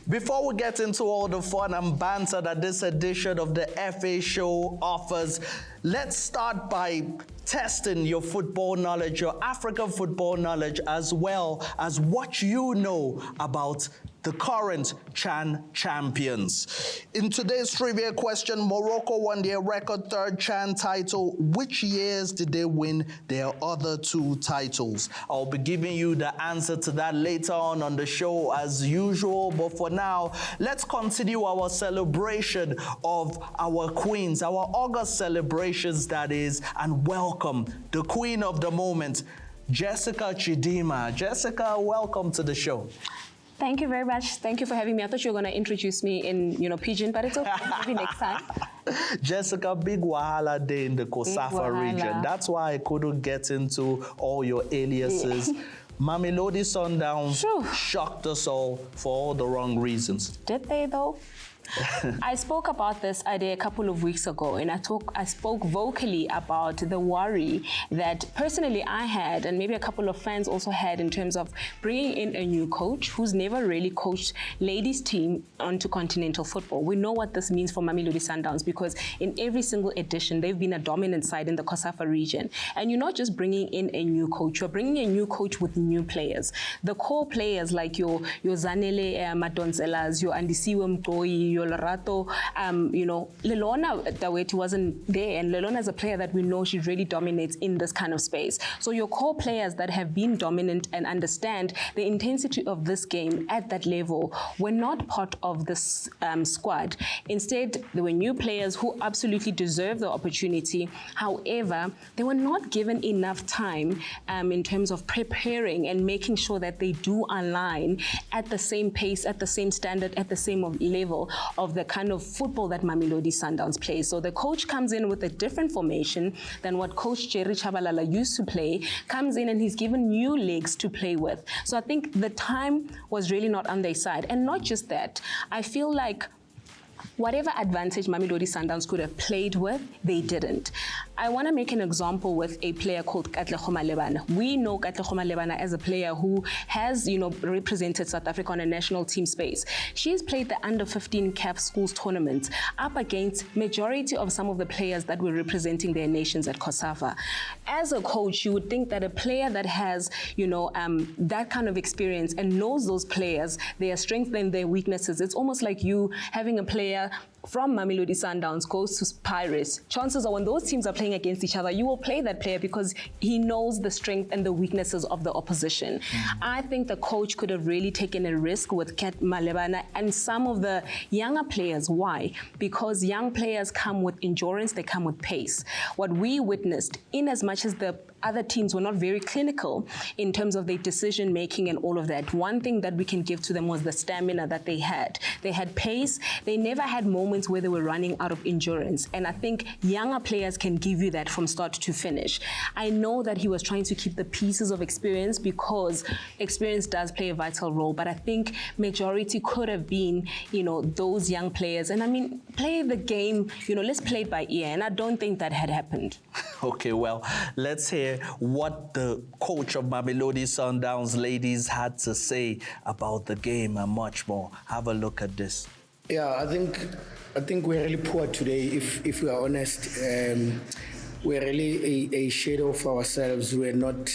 Before we get into all the fun and banter that this edition of the FA show offers, let's start by testing your football knowledge, your African football knowledge, as well as what you know about the current CHAN champions. In today's trivia question, Morocco won their record third CHAN title. Which years did they win their other two titles? I'll be giving you the answer to that later on the show as usual. But for now, let's continue our celebration of our queens, our August celebrations that is, and welcome the queen of the moment, Jessica Chidima. Jessica, welcome to the show. Thank you very much. Thank you for having me. I thought you were going to introduce me in, Pidgin, but it's okay. Maybe next time. Jessica, big wahala day in the COSAFA region. That's why I couldn't get into all your aliases. Yeah. Mamelodi Sundowns shocked us all for all the wrong reasons. Did they, though? I spoke about this a couple of weeks ago, and I spoke vocally about the worry that personally I had, and maybe a couple of fans also had, in terms of bringing in a new coach who's never really coached ladies team onto continental football. We know what this means for Mamelodi Sundowns, because in every single edition they've been a dominant side in the COSAFA region. And you're not just bringing in a new coach, you're bringing a new coach with new players. The core players like your Zanele Madonzelas, your Andisiwe Mkoyi, your Lorato, Lelona Daweti wasn't there, and Lelona is a player that we know she really dominates in this kind of space. So your core players that have been dominant and understand the intensity of this game at that level were not part of this squad. Instead, there were new players who absolutely deserve the opportunity. However, they were not given enough time in terms of preparing and making sure that they do align at the same pace, at the same standard, at the same level of the kind of football that Mamelodi Sundowns plays. So the coach comes in with a different formation than what Coach Jerry Chabalala used to play, comes in and he's given new legs to play with. So I think the time was really not on their side. And not just that, I feel like whatever advantage Mamelodi Sundowns could have played with, they didn't. I want to make an example with a player called Katlego Malebana. We know Katlego Malebana as a player who has, represented South Africa on a national team space. She's played the under-15 CAF schools tournament up against majority of some of the players that were representing their nations at COSAFA. As a coach, you would think that a player that has, that kind of experience and knows those players, their strengths and their weaknesses, it's almost like you having a player from Mamelodi Sundowns goes to Pirates. Chances are when those teams are playing against each other, you will play that player because he knows the strength and the weaknesses of the opposition. I think the coach could have really taken a risk with Kat Malebana and some of the younger players. Why? Because young players come with endurance, they come with pace. What we witnessed, in as much as the other teams were not very clinical in terms of their decision making and all of that, one thing that we can give to them was the stamina that they had. They had pace. They never had moments where they were running out of endurance. And I think younger players can give you that from start to finish. I know that he was trying to keep the pieces of experience because experience does play a vital role, but I think majority could have been, those young players. And I mean, play the game, let's play it by ear. And I don't think that had happened. Okay, well, let's hear what the coach of Mamelodi Sundowns Ladies had to say about the game and much more. Have a look at this. Yeah, I think we're really poor today. If we are honest, we're really a shadow of ourselves. We're not.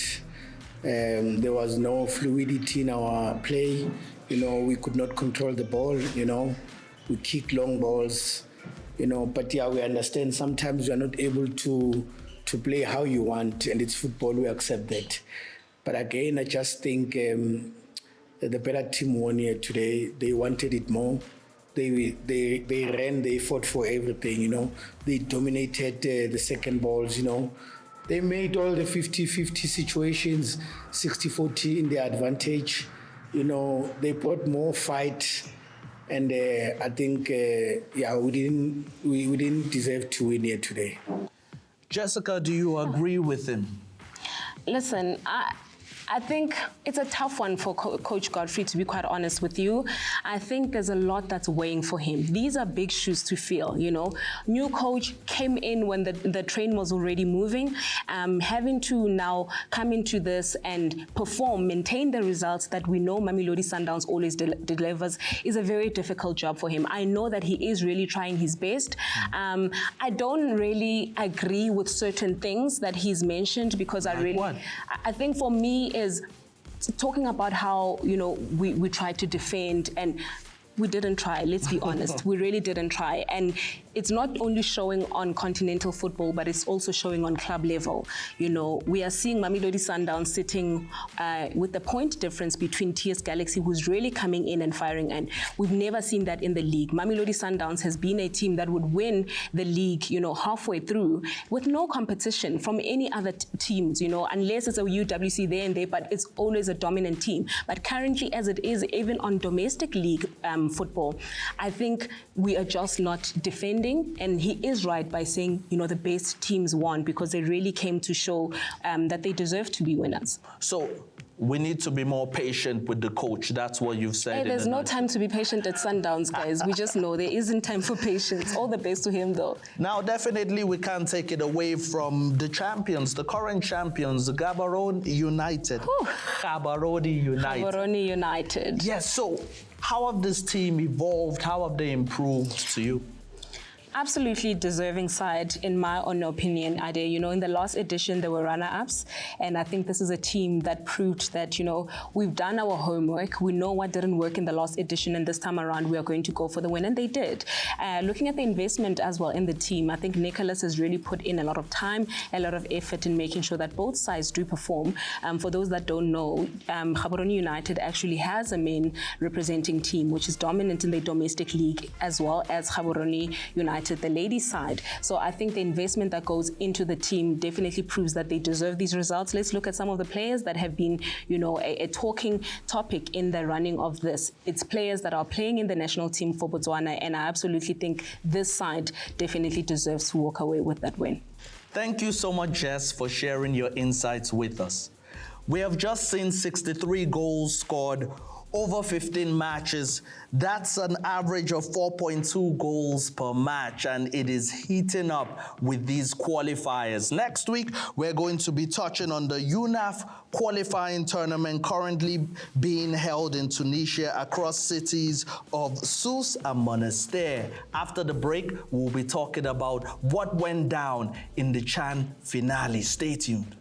There was no fluidity in our play. We could not control the ball. We kick long balls. But yeah, we understand sometimes we are not able to play how you want, and it's football. We accept that. But again, I just think the better team won here today. They wanted it more. They ran, they fought for everything, They dominated the second balls, They made all the 50-50 situations, 60-40 in their advantage. They brought more fight. And I think, we didn't deserve to win here today. Jessica, do you agree with him? Listen, I think it's a tough one for Coach Godfrey, to be quite honest with you. I think there's a lot that's weighing for him. These are big shoes to fill, you know. New coach came in when the train was already moving. Having to now come into this and perform, maintain the results that we know Mamelodi Sundowns always delivers is a very difficult job for him. I know that he is really trying his best. I don't really agree with certain things that he's mentioned because I think for me is talking about how, you know, we tried to defend and we didn't try, let's be honest. We really didn't try. And it's not only showing on continental football, but it's also showing on club level. You know, we are seeing Mamelodi Sundowns sitting with the point difference between TS Galaxy, who's really coming in and firing, and we've never seen that in the league. Mamelodi Sundowns has been a team that would win the league, you know, halfway through with no competition from any other teams, you know, unless it's a UWC there and there, but it's always a dominant team. But currently, as it is, even on domestic league football, I think we are just not defending. And he is right by saying, you know, the best teams won because they really came to show that they deserve to be winners. So we need to be more patient with the coach. That's what you've said. Hey, there's no time to be patient at Sundowns, guys. We just know there isn't time for patience. All the best to him, though. Now, definitely we can't take it away from the champions, the current champions, the Gaborone United. Whew. Gaborone United. Gaborone United. Yes, so how have this team evolved? How have they improved to you? Absolutely deserving side, in my own opinion, Ade. You know, in the last edition, there were runner-ups, and I think this is a team that proved that, you know, we've done our homework. We know what didn't work in the last edition, and this time around, we are going to go for the win, and they did. Looking at the investment as well in the team, I think Nicholas has really put in a lot of time, a lot of effort in making sure that both sides do perform. For those that don't know, Gaborone United actually has a main representing team, which is dominant in the domestic league, as well as Gaborone United, the ladies side. So I think the investment that goes into the team definitely proves that they deserve these results. Let's look at some of the players that have been, you know, a talking topic in the running of this. It's players that are playing in the national team for Botswana, and I absolutely think this side definitely deserves to walk away with that win. Thank you so much, Jess, for sharing your insights with us. We have just seen 63 goals scored over 15 matches. That's an average of 4.2 goals per match, and it is heating up with these qualifiers. Next week, we're going to be touching on the UNAF qualifying tournament currently being held in Tunisia across cities of Sousse and Monastir. After the break, we'll be talking about what went down in the CHAN finale. Stay tuned.